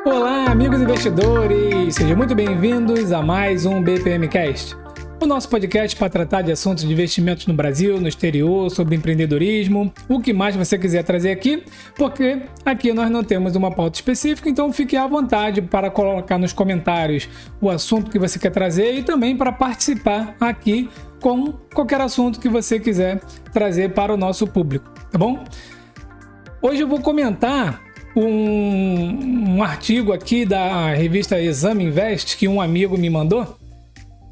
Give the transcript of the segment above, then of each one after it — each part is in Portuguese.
Olá, amigos investidores! Sejam muito bem-vindos a mais um BPMcast, o nosso podcast para tratar de assuntos de investimentos no Brasil, no exterior, sobre empreendedorismo, o que mais você quiser trazer aqui, porque aqui nós não temos uma pauta específica, então fique à vontade para colocar nos comentários o assunto que você quer trazer e também para participar aqui com qualquer assunto que você quiser trazer para o nosso público, tá bom? Hoje eu vou comentar um artigo aqui da revista Exame Invest que um amigo me mandou,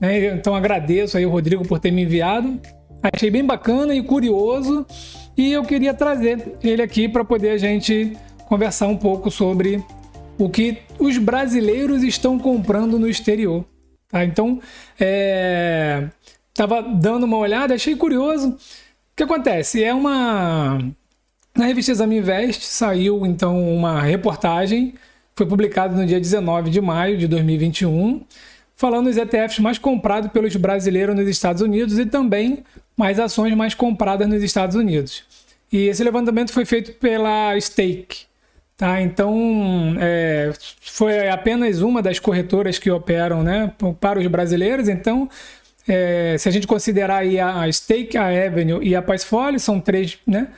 né? Então agradeço aí o Rodrigo por ter me enviado. Achei bem bacana e curioso e eu queria trazer ele aqui para poder a gente conversar um pouco sobre o que os brasileiros estão comprando no exterior, tá? Então, estava dando uma olhada, achei curioso. O que acontece? Na revista Exame Invest saiu então uma reportagem, foi publicada no dia 19 de maio de 2021, falando dos ETFs mais comprados pelos brasileiros nos Estados Unidos e também mais ações mais compradas nos Estados Unidos. E esse levantamento foi feito pela Stake, tá? Então, foi apenas uma das corretoras que operam, né, para os brasileiros. Então, se a gente considerar aí a Stake, a Avenue e a Passfolio, são três, né,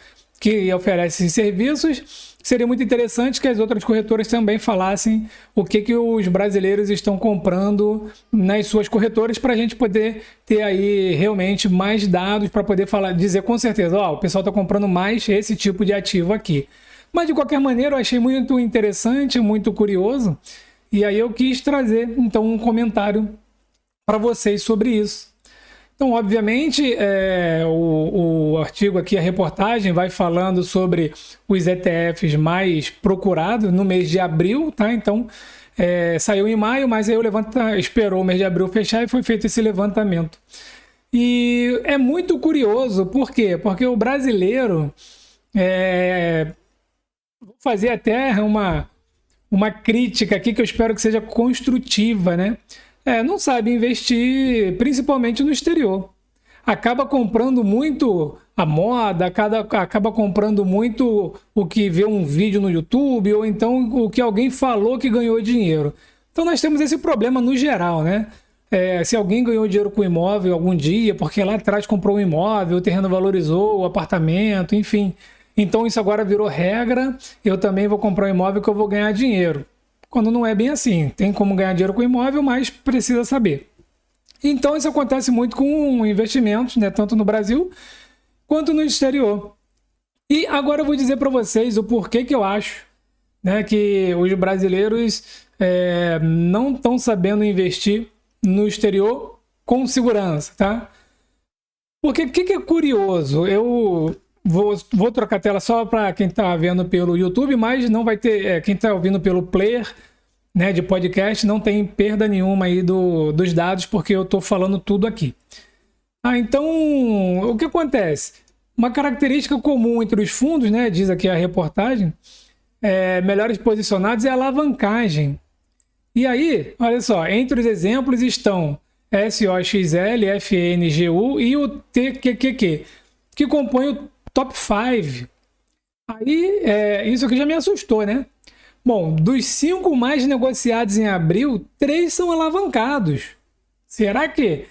que oferecem serviços, seria muito interessante que as outras corretoras também falassem o que os brasileiros estão comprando nas suas corretoras para a gente poder ter aí realmente mais dados para poder dizer com certeza, o pessoal está comprando mais esse tipo de ativo aqui. Mas de qualquer maneira eu achei muito interessante, muito curioso, e aí eu quis trazer então um comentário para vocês sobre isso. Então, obviamente, o artigo aqui, a reportagem, vai falando sobre os ETFs mais procurados no mês de abril, tá? Então, saiu em maio, mas aí esperou o mês de abril fechar e foi feito esse levantamento. E é muito curioso, por quê? Porque o brasileiro, vou fazer até uma crítica aqui que eu espero que seja construtiva, né? Não sabe investir, principalmente no exterior. Acaba comprando muito a moda, acaba comprando muito o que vê um vídeo no YouTube, ou então o que alguém falou que ganhou dinheiro. Então nós temos esse problema no geral, né? Se alguém ganhou dinheiro com imóvel algum dia, porque lá atrás comprou um imóvel, o terreno valorizou, o apartamento, enfim. Então isso agora virou regra, eu também vou comprar um imóvel que eu vou ganhar dinheiro. Quando não é bem assim, tem como ganhar dinheiro com imóvel, mas precisa saber. Então isso acontece muito com investimentos, né, tanto no Brasil quanto no exterior. E agora eu vou dizer para vocês o porquê que eu acho, né, que os brasileiros não estão sabendo investir no exterior com segurança, tá? Porque o que é curioso, eu vou trocar a tela só para quem está vendo pelo YouTube, mas não vai ter, quem está ouvindo pelo player, né, de podcast, não tem perda nenhuma aí dos dados, porque eu estou falando tudo aqui. Então, o que acontece? Uma característica comum entre os fundos, né, diz aqui a reportagem, melhores posicionados é a alavancagem. E aí, olha só, entre os exemplos estão SOXL, FNGU e o TQQQ, que compõem o Top 5. Aí, isso aqui já me assustou, né? Bom, dos 5 mais negociados em abril, 3 são alavancados. Será que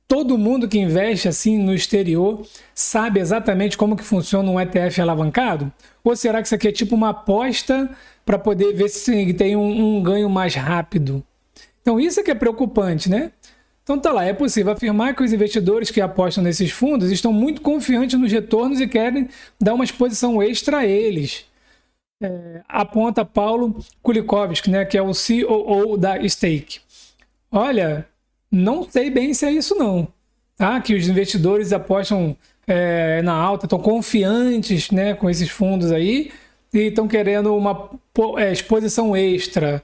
todo mundo que investe assim no exterior sabe exatamente como que funciona um ETF alavancado? Ou será que isso aqui é tipo uma aposta para poder ver se tem um ganho mais rápido? Então isso é que é preocupante, né? Então tá lá, é possível afirmar que os investidores que apostam nesses fundos estão muito confiantes nos retornos e querem dar uma exposição extra a eles. Aponta Paulo Kulikovski, né, que é o CEO da Stake. Olha, não sei bem se é isso não, tá? Que os investidores apostam na alta, estão confiantes, né, com esses fundos aí e estão querendo uma exposição extra.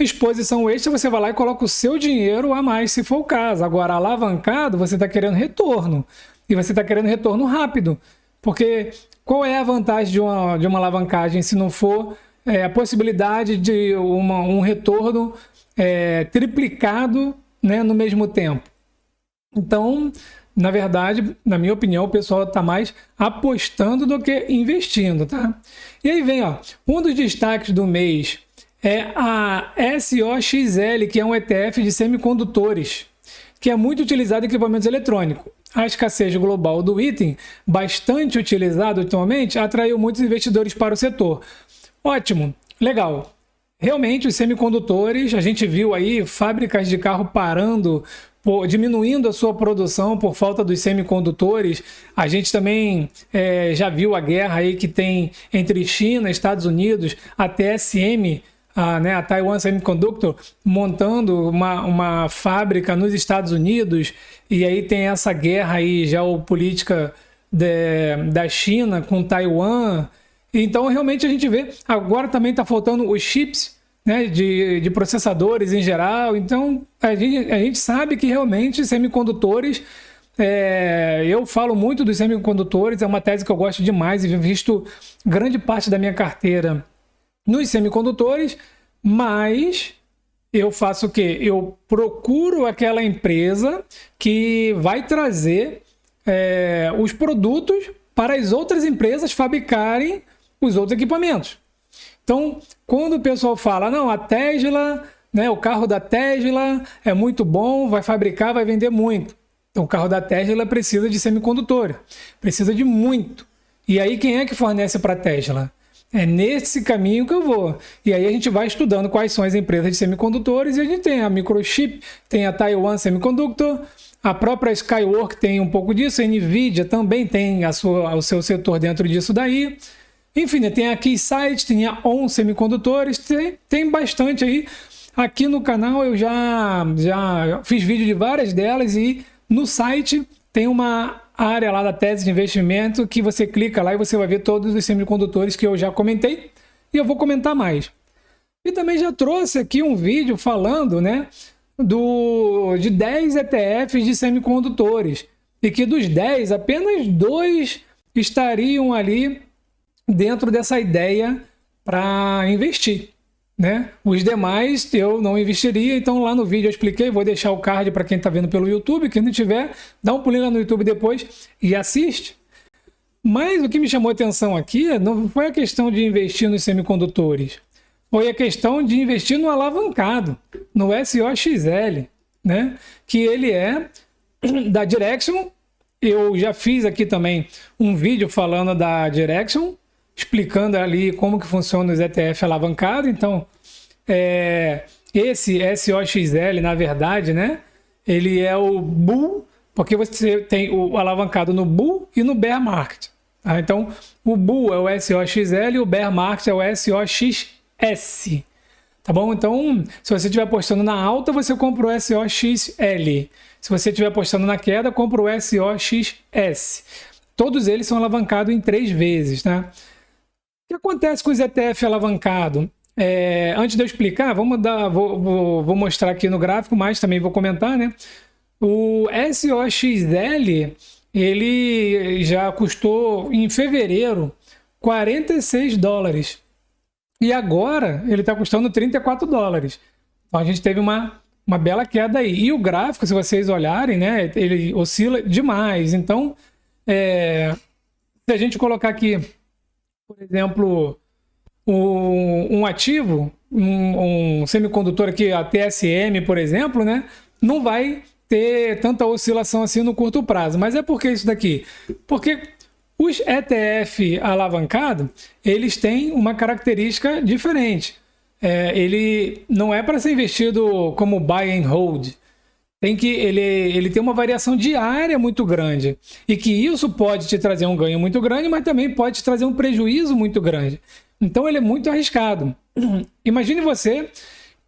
Exposição extra, você vai lá e coloca o seu dinheiro a mais, se for o caso. Agora, alavancado, você está querendo retorno. E você está querendo retorno rápido. Porque qual é a vantagem de uma alavancagem se não for a possibilidade de um retorno triplicado, né, no mesmo tempo? Então, na verdade, na minha opinião, o pessoal está mais apostando do que investindo, tá? E aí vem, um dos destaques do mês é a SOXL, que é um ETF de semicondutores, que é muito utilizado em equipamentos eletrônicos. A escassez global do item, bastante utilizado atualmente, atraiu muitos investidores para o setor. Ótimo, legal. Realmente, os semicondutores, a gente viu aí fábricas de carro parando, diminuindo a sua produção por falta dos semicondutores. A gente também já viu a guerra aí que tem entre China e Estados Unidos, a TSM, a Taiwan Semiconductor, montando uma fábrica nos Estados Unidos, e aí tem essa guerra aí geopolítica da China com Taiwan. Então, realmente, a gente vê, agora também está faltando os chips, né, de processadores em geral. Então, a gente sabe que realmente semicondutores, eu falo muito dos semicondutores, é uma tese que eu gosto demais e visto grande parte da minha carteira nos semicondutores, mas eu faço o quê? Eu procuro aquela empresa que vai trazer os produtos para as outras empresas fabricarem os outros equipamentos. Então, quando o pessoal fala, não, a Tesla, né, o carro da Tesla é muito bom, vai fabricar, vai vender muito. Então, o carro da Tesla precisa de semicondutor, precisa de muito. E aí, quem é que fornece para a Tesla? É nesse caminho que eu vou. E aí a gente vai estudando quais são as empresas de semicondutores, e a gente tem a Microchip, tem a Taiwan Semiconductor, a própria Skyworks tem um pouco disso, a Nvidia também tem o seu setor dentro disso daí. Enfim, tem a Keysight, tem a ON Semicondutores, tem bastante aí. Aqui no canal eu já fiz vídeo de várias delas, e no site tem uma área lá da tese de investimento que você clica lá e você vai ver todos os semicondutores que eu já comentei, e eu vou comentar mais. E também já trouxe aqui um vídeo falando, né, de 10 ETFs de semicondutores, e que dos 10, apenas 2 estariam ali dentro dessa ideia para investir, né? Os demais eu não investiria. Então lá no vídeo eu expliquei, vou deixar o card para quem está vendo pelo YouTube, quem não tiver, dá um pulinho lá no YouTube depois e assiste. Mas o que me chamou a atenção aqui não foi a questão de investir nos semicondutores, foi a questão de investir no alavancado, no SOXL, né? Que ele é da Direxion. Eu já fiz aqui também um vídeo falando da Direxion, explicando ali como que funciona os ETF alavancados. Então, esse SOXL, na verdade, né, ele é o Bull, porque você tem o alavancado no Bull e no Bear Market. Tá? Então, o Bull é o SOXL e o Bear Market é o SOXS. Tá bom? Então, se você estiver apostando na alta, você compra o SOXL. Se você estiver apostando na queda, compra o SOXS. Todos eles são alavancados em 3 vezes, tá? O que acontece com os ETF alavancados? Antes de eu explicar, vou mostrar aqui no gráfico, mas também vou comentar, né? O SOXL, ele já custou em fevereiro $46. E agora ele está custando $34. Então a gente teve uma bela queda aí. E o gráfico, se vocês olharem, né, ele oscila demais. Então, se a gente colocar aqui, por exemplo, um ativo, um semicondutor aqui, a TSM, por exemplo, né, não vai ter tanta oscilação assim no curto prazo. Mas é por que isso daqui? Porque os ETF alavancados, eles têm uma característica diferente. Ele não é para ser investido como buy and hold. Ele tem uma variação diária muito grande, e que isso pode te trazer um ganho muito grande, mas também pode te trazer um prejuízo muito grande. Então ele é muito arriscado. Imagine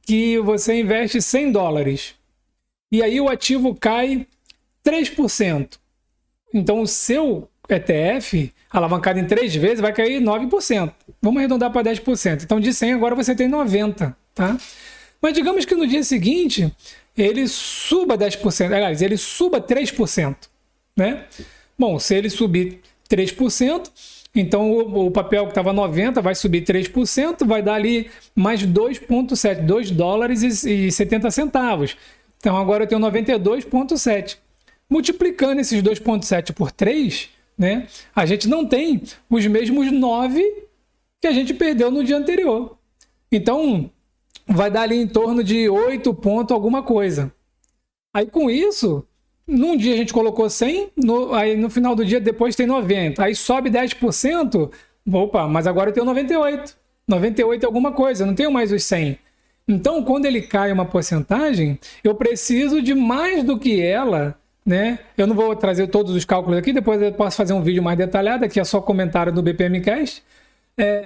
que você investe $100 e aí o ativo cai 3%. Então o seu ETF alavancado em 3 vezes vai cair 9%. Vamos arredondar para 10%. Então de 100 agora você tem 90, tá? Mas digamos que no dia seguinte ele suba 10%, aliás, ele suba 3%, né? Bom, se ele subir 3%, então o papel que estava 90 vai subir 3%, vai dar ali mais 2,7, $2,70. Então agora eu tenho 92,7. Multiplicando esses 2,7 por 3, né, a gente não tem os mesmos 9 que a gente perdeu no dia anterior. Então, vai dar ali em torno de 8 pontos alguma coisa. Aí com isso, num dia a gente colocou 100, aí no final do dia depois tem 90. Aí sobe 10%, opa, mas agora eu tenho 98. 98 é alguma coisa, eu não tenho mais os 100. Então, quando ele cai uma porcentagem, eu preciso de mais do que ela, né? Eu não vou trazer todos os cálculos aqui, depois eu posso fazer um vídeo mais detalhado, aqui é só comentário do BPMcast.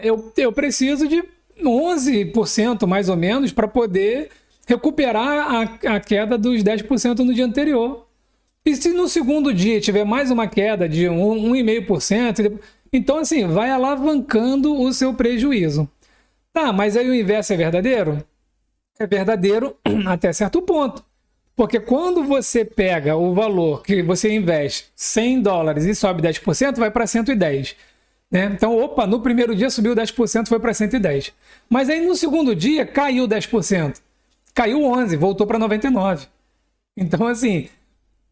Eu preciso de 11% mais ou menos para poder recuperar a queda dos 10% no dia anterior. E se no segundo dia tiver mais uma queda de 1,5%, então assim, vai alavancando o seu prejuízo. Tá, mas aí o inverso é verdadeiro? É verdadeiro até certo ponto. Porque quando você pega o valor que você investe $100 e sobe 10%, vai para 110. Né? Então, opa, no primeiro dia subiu 10%, foi para 110. Mas aí no segundo dia caiu 10%. Caiu 11%, voltou para 99%. Então, assim,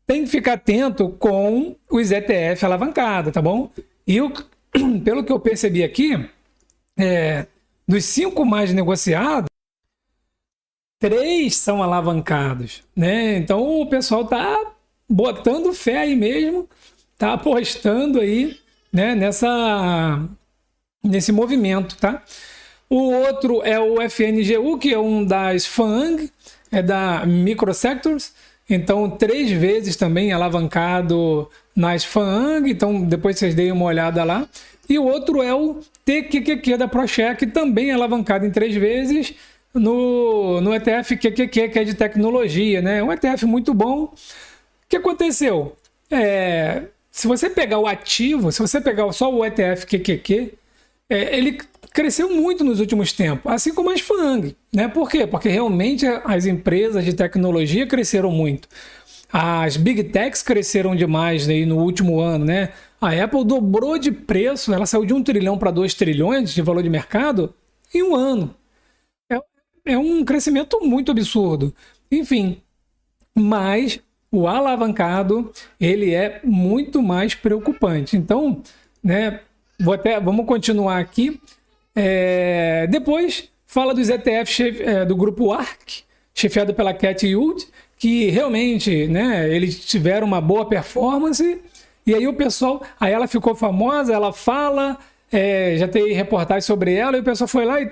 tem que ficar atento com os ETF alavancados, tá bom? E pelo que eu percebi aqui, dos 5 mais negociados, 3 são alavancados, né? Então o pessoal tá botando fé aí mesmo, tá apostando aí, né, nesse movimento, tá? O outro é o FNGU, que é um das FANG, é da Microsectors, então 3 vezes também alavancado nas FANG, então depois vocês deem uma olhada lá. E o outro é o TQQQ da ProShare, também é alavancado em 3 vezes, no ETF QQQ, que é de tecnologia, né? Um ETF muito bom. O que aconteceu? Se você pegar o ativo, se você pegar só o ETF QQQ, ele cresceu muito nos últimos tempos, assim como as FANG, né? Por quê? Porque realmente as empresas de tecnologia cresceram muito. As Big Techs cresceram demais aí no último ano, né? A Apple dobrou de preço, ela saiu de 1 trilhão para 2 trilhões de valor de mercado em um ano. É um crescimento muito absurdo. Enfim, mas o alavancado, ele é muito mais preocupante. Então, né, vamos continuar aqui. Depois, fala dos ETFs do grupo ARK, chefiado pela Cathie Wood, que realmente, né, eles tiveram uma boa performance. E aí o pessoal, aí ela ficou famosa, ela fala, já tem reportagem sobre ela, e o pessoal foi lá e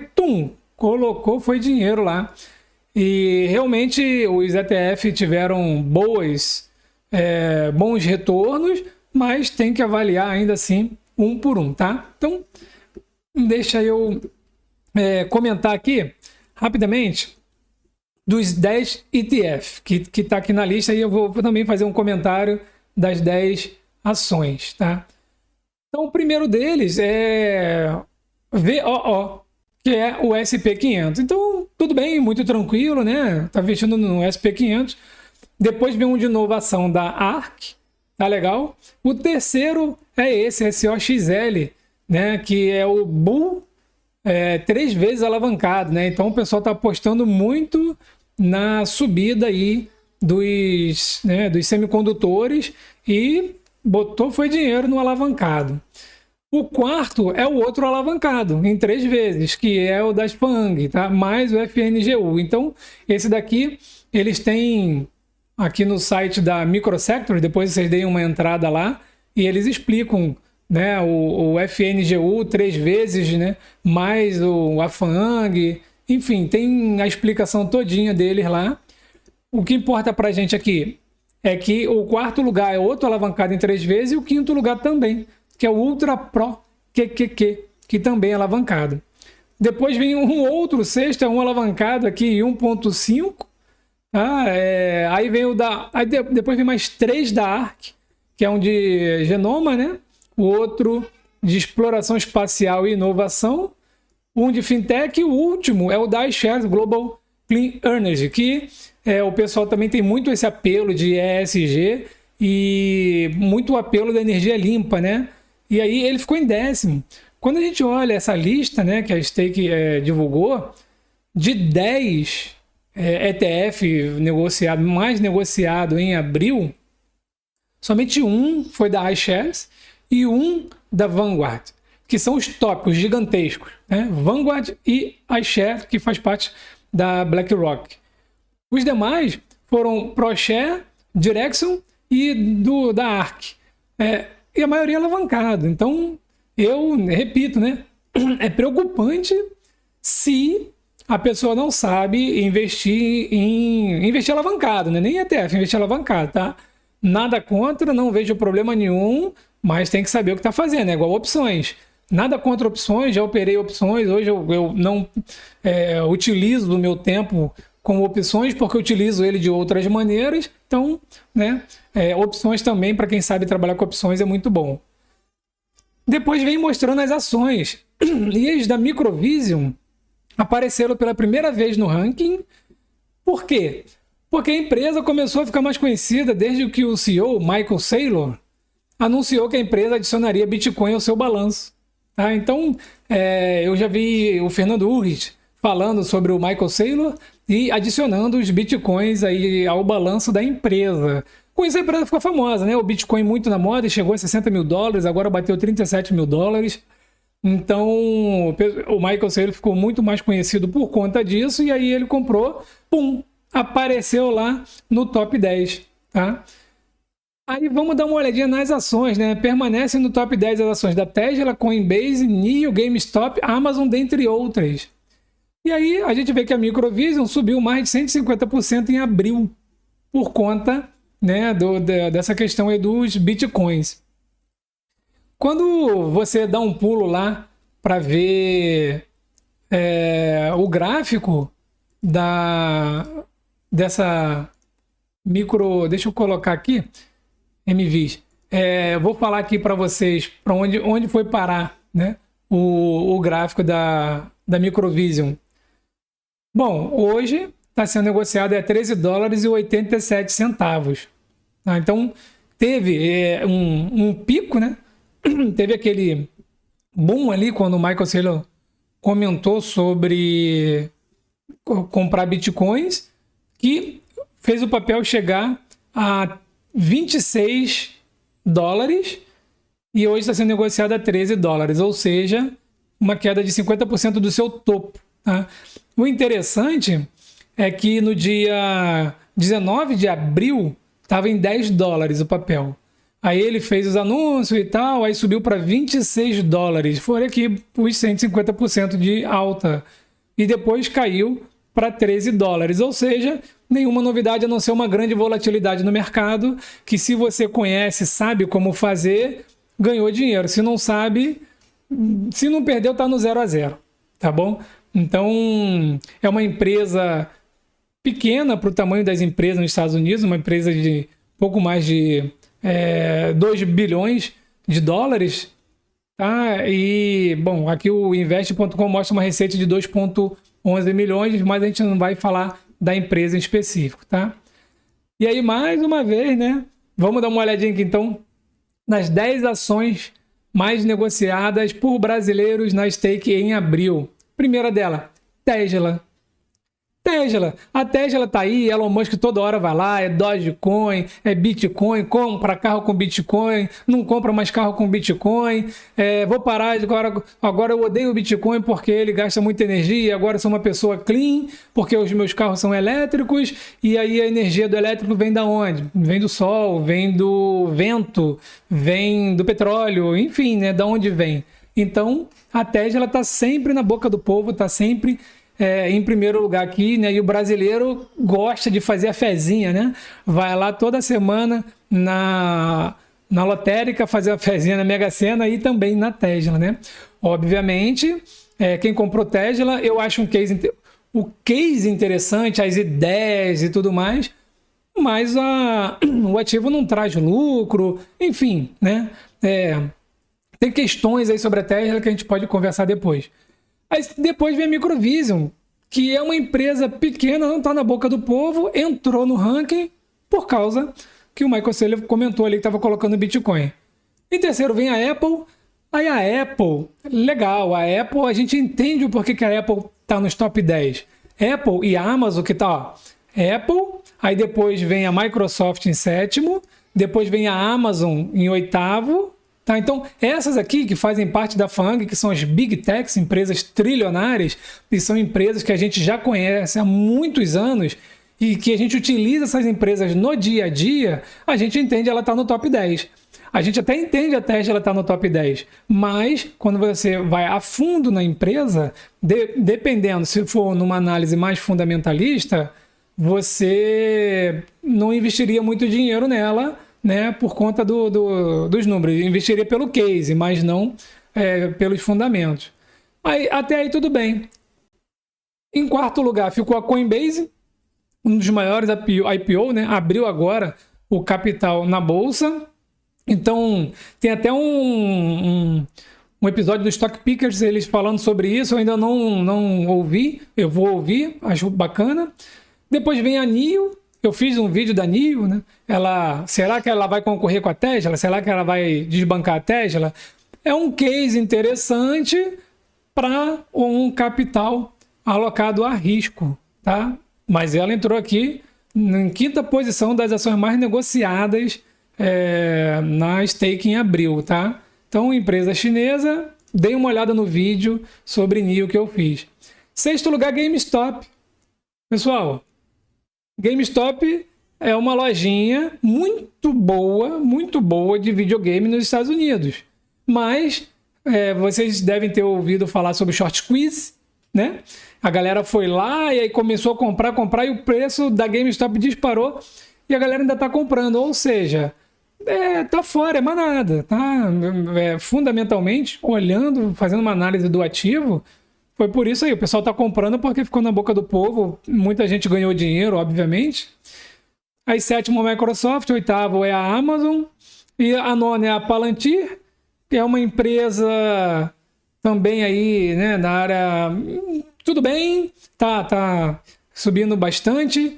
colocou, foi dinheiro lá. E realmente os ETF tiveram bons retornos, mas tem que avaliar ainda assim um por um, tá? Então, deixa eu comentar aqui rapidamente dos 10 ETF que está aqui na lista, e eu vou também fazer um comentário das 10 ações, tá? Então, o primeiro deles é VOO, que é o SP500. Então, tudo bem, muito tranquilo, né? Tá investindo no SP500. Depois vem um de inovação da ARK, tá legal? O terceiro é esse, SOXL, né? Que é o Bull 3 vezes alavancado, né? Então, o pessoal tá apostando muito na subida aí dos semicondutores e foi dinheiro no alavancado. O quarto é o outro alavancado, em 3 vezes, que é o das FANG, tá? Mais o FNGU. Então, esse daqui, eles têm aqui no site da Microsectors, depois vocês deem uma entrada lá, e eles explicam, né, o FNGU 3 vezes, né, mais a FANG, enfim, tem a explicação todinha deles lá. O que importa pra gente aqui é que o quarto lugar é outro alavancado em 3 vezes, e o quinto lugar também, que é o Ultra Pro QQQ, que também é alavancado. Depois vem um outro, sexto, um alavancado aqui em 1.5. Aí vem depois vem mais 3 da ARK, que é um de genoma, né? O outro de exploração espacial e inovação. Um de fintech, e o último é o da iShares Global Clean Energy, que o pessoal também tem muito esse apelo de ESG e muito apelo da energia limpa, né? E aí ele ficou em 10º. Quando a gente olha essa lista, né, que a Stake divulgou, de 10 ETF mais negociado em abril, somente um foi da iShares e um da Vanguard, que são os tópicos gigantescos, né? Vanguard e iShares, que faz parte da BlackRock. Os demais foram ProShare, Direction e da ARK. E a maioria alavancado. Então, eu repito, né? É preocupante se a pessoa não sabe investir alavancado, né? Nem ETF, investir alavancado, tá? Nada contra, não vejo problema nenhum, mas tem que saber o que está fazendo, é igual opções. Nada contra opções, já operei opções, hoje eu não utilizo o meu tempo com opções, porque eu utilizo ele de outras maneiras, então, né, opções também, para quem sabe trabalhar com opções, é muito bom. Depois vem mostrando as ações, e as da Microvision apareceram pela primeira vez no ranking. Por quê? Porque a empresa começou a ficar mais conhecida desde que o CEO, Michael Saylor, anunciou que a empresa adicionaria Bitcoin ao seu balanço. Tá? Então, eu já vi o Fernando Urrich falando sobre o Michael Saylor e adicionando os Bitcoins aí ao balanço da empresa. Com isso a empresa ficou famosa, né? O Bitcoin muito na moda e chegou a $60 mil, agora bateu $37 mil. Então, o Michael Saylor ficou muito mais conhecido por conta disso, e aí ele comprou, pum, apareceu lá no top 10, tá? Aí vamos dar uma olhadinha nas ações, né? Permanecem no top 10 as ações da Tesla, Coinbase, NIO, GameStop, Amazon, dentre outras. E aí a gente vê que a Microvision subiu mais de 150% em abril, por conta, né, dessa questão aí dos Bitcoins. Quando você dá um pulo lá para ver o gráfico dessa micro... Deixa eu colocar aqui, MVIS. Vou falar aqui para vocês para onde foi parar, né, o gráfico da Microvision. Bom, hoje está sendo negociado a $13,87. Tá? Então, teve um pico, né? Teve aquele boom ali quando o Michael Saylor comentou sobre comprar bitcoins, que fez o papel chegar a $26 e hoje está sendo negociado a $13, ou seja, uma queda de 50% do seu topo. Tá? O interessante é que no dia 19 de abril estava em $10 o papel. Aí ele fez os anúncios e tal, aí subiu para $26. Foi aqui os 150% de alta. E depois caiu para $13. Ou seja, nenhuma novidade a não ser uma grande volatilidade no mercado, que se você conhece, sabe como fazer, ganhou dinheiro. Se não sabe, se não perdeu, está no 0 a 0. Tá bom? Então, é uma empresa pequena para o tamanho das empresas nos Estados Unidos, uma empresa de pouco mais de $2 bilhões. Tá? E, bom, aqui o Invest.com mostra uma receita de 2,11 milhões, mas a gente não vai falar da empresa em específico, tá? E aí, mais uma vez, né? Vamos dar uma olhadinha aqui, então, nas 10 ações mais negociadas por brasileiros na Stake em abril. Primeira dela, Tesla. A Tesla tá aí, Elon Musk toda hora vai lá, é Dogecoin, é Bitcoin, compra carro com Bitcoin, não compra mais carro com Bitcoin, vou parar, agora eu odeio o Bitcoin porque ele gasta muita energia, agora eu sou uma pessoa clean, porque os meus carros são elétricos, e aí a energia do elétrico vem da onde? Vem do sol, vem do vento, vem do petróleo, enfim, né, da onde vem? Então, a Tesla tá sempre na boca do povo, tá sempre em primeiro lugar aqui, né? E o brasileiro gosta de fazer a fezinha, né? Vai lá toda semana na lotérica fazer a fezinha na Mega Sena e também na Tesla, né? Obviamente, quem comprou Tesla, eu acho o case interessante, as ideias e tudo mais, mas o ativo não traz lucro, enfim, né? Tem questões aí sobre a Tesla que a gente pode conversar depois. Aí depois vem a Microvision, que é uma empresa pequena, não está na boca do povo, entrou no ranking por causa que o Michael Saylor comentou ali que estava colocando Bitcoin. Em terceiro vem a Apple. Aí a Apple, legal, a Apple, a gente entende o porquê que a Apple está nos top 10. Apple e a Amazon que tá, Apple, aí depois vem a Microsoft em sétimo, depois vem a Amazon em oitavo, Tá? Então, essas aqui que fazem parte da FAANG, que são as Big Techs, empresas trilionárias, e são empresas que a gente já conhece há muitos anos e que a gente utiliza essas empresas no dia a dia, a gente entende ela está no top 10. A gente até entende a Tesla estar no top 10, mas quando você vai a fundo na empresa, dependendo, se for numa análise mais fundamentalista, você não investiria muito dinheiro nela, né, por conta dos números. Investiria pelo case, mas não pelos fundamentos. Até aí tudo bem. Em quarto lugar ficou a Coinbase, um dos maiores IPO, né? Abriu agora o capital na bolsa. Então, tem até um episódio do Stock Pickers, eles falando sobre isso. Eu ainda não ouvi, eu vou ouvir, acho bacana. Depois vem a NIO. Eu fiz um vídeo da NIO, né? Será que ela vai concorrer com a Tesla? Será que ela vai desbancar a Tesla? É um case interessante para um capital alocado a risco, tá? Mas ela entrou aqui em quinta posição das ações mais negociadas na stake em abril, tá? Então, empresa chinesa, dei uma olhada no vídeo sobre NIO que eu fiz. Sexto lugar, GameStop. Pessoal, GameStop é uma lojinha muito boa de videogame nos Estados Unidos. Mas vocês devem ter ouvido falar sobre Short Squeeze, né? A galera foi lá e aí começou a comprar e o preço da GameStop disparou e a galera ainda está comprando. Ou seja, tá fora, é manada, tá? Fundamentalmente, olhando, fazendo uma análise do ativo, foi por isso aí. O pessoal está comprando porque ficou na boca do povo. Muita gente ganhou dinheiro, obviamente. Aí sétimo, Microsoft. Oitavo é a Amazon. E a nona é a Palantir, que é uma empresa também aí, né, na área... Tudo bem, tá subindo bastante.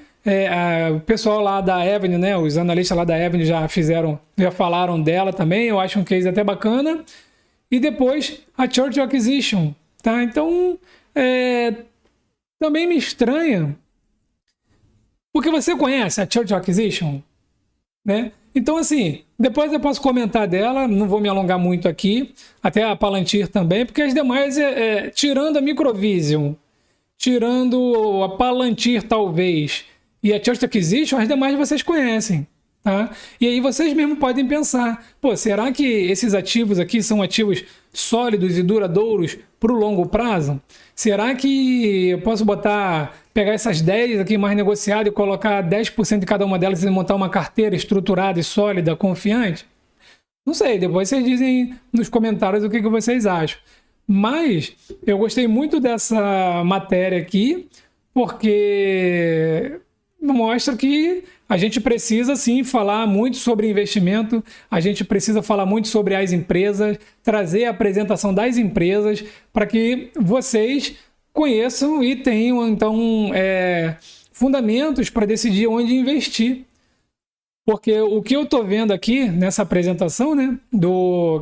O pessoal lá da Avenue, né, os analistas lá da Avenue já falaram dela também. Eu acho um case até bacana. E depois a Churchill Acquisition, tá? Então, também me estranha, porque você conhece a Churchill Acquisition, né? Então, assim, depois eu posso comentar dela, não vou me alongar muito aqui, até a Palantir também, porque as demais, tirando a Microvision, tirando a Palantir talvez, e a Churchill Acquisition, as demais vocês conhecem, tá? E aí vocês mesmo podem pensar, pô, será que esses ativos aqui são ativos sólidos e duradouros para o longo prazo? Será que eu posso pegar essas 10 aqui mais negociadas e colocar 10% de cada uma delas e montar uma carteira estruturada e sólida, confiante? Não sei, depois vocês dizem nos comentários o que vocês acham. Mas eu gostei muito dessa matéria aqui, porque mostra que a gente precisa sim falar muito sobre investimento, a gente precisa falar muito sobre as empresas, trazer a apresentação das empresas para que vocês conheçam e tenham então fundamentos para decidir onde investir. Porque o que eu estou vendo aqui nessa apresentação, né,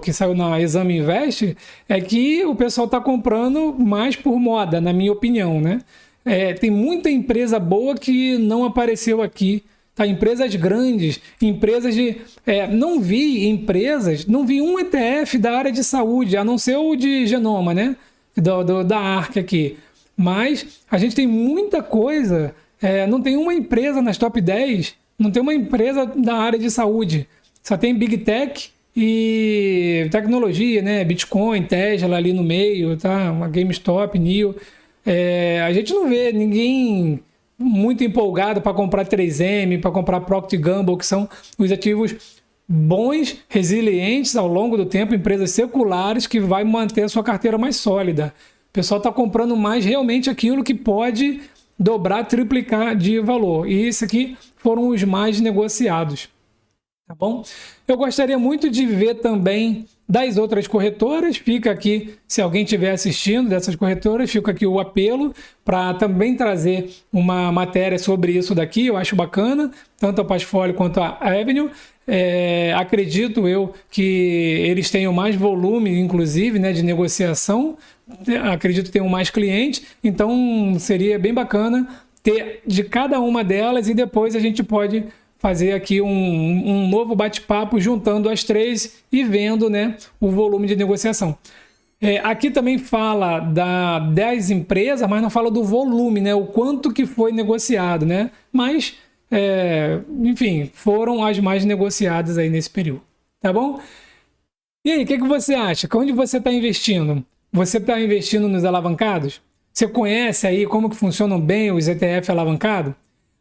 que saiu na Exame Invest, é que o pessoal está comprando mais por moda, na minha opinião, né? Tem muita empresa boa que não apareceu aqui. Tá? Empresas grandes, empresas de... não vi um ETF da área de saúde, a não ser o de genoma, né? Da ARC aqui. Mas a gente tem muita coisa, não tem uma empresa nas top 10, não tem uma empresa da área de saúde. Só tem Big Tech e tecnologia, né? Bitcoin, Tesla ali no meio, tá? Uma GameStop, NIO. A gente não vê ninguém muito empolgado para comprar 3M, para comprar Procter & Gamble, que são os ativos bons, resilientes ao longo do tempo, empresas seculares que vai manter a sua carteira mais sólida. O pessoal está comprando mais realmente aquilo que pode dobrar, triplicar de valor. E esses aqui foram os mais negociados. Tá bom? Eu gostaria muito de ver também das outras corretoras. Fica aqui, se alguém estiver assistindo dessas corretoras, fica aqui o apelo para também trazer uma matéria sobre isso daqui. Eu acho bacana, tanto a Passfolio quanto a Avenue. Acredito eu que eles tenham mais volume, inclusive, né, de negociação. Acredito que tenham mais clientes. Então, seria bem bacana ter de cada uma delas e depois a gente pode fazer aqui um novo bate-papo juntando as três e vendo, né, o volume de negociação. Aqui também fala das empresas, mas não fala do volume, né? O quanto que foi negociado, né? Mas, enfim, foram as mais negociadas aí nesse período, tá bom? E aí, o que você acha? Onde você está investindo? Você está investindo nos alavancados? Você conhece aí como que funcionam bem os ETF alavancados?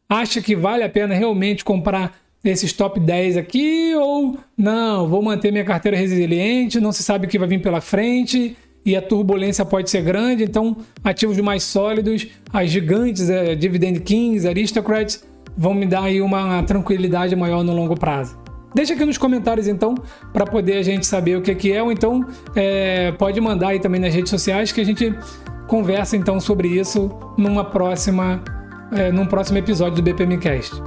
Acha que vale a pena realmente comprar esses top 10 aqui ou não, vou manter minha carteira resiliente, não se sabe o que vai vir pela frente e a turbulência pode ser grande, então ativos mais sólidos, as gigantes, Dividend Kings, Aristocrats, vão me dar aí uma tranquilidade maior no longo prazo. Deixa aqui nos comentários então, para poder a gente saber o que é, ou então pode mandar aí também nas redes sociais que a gente conversa então sobre isso num próximo episódio do BPMcast.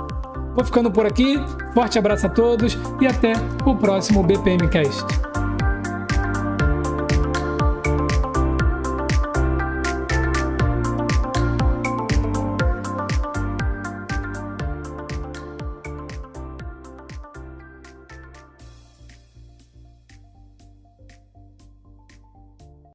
Vou ficando por aqui, forte abraço a todos e até o próximo BPMcast.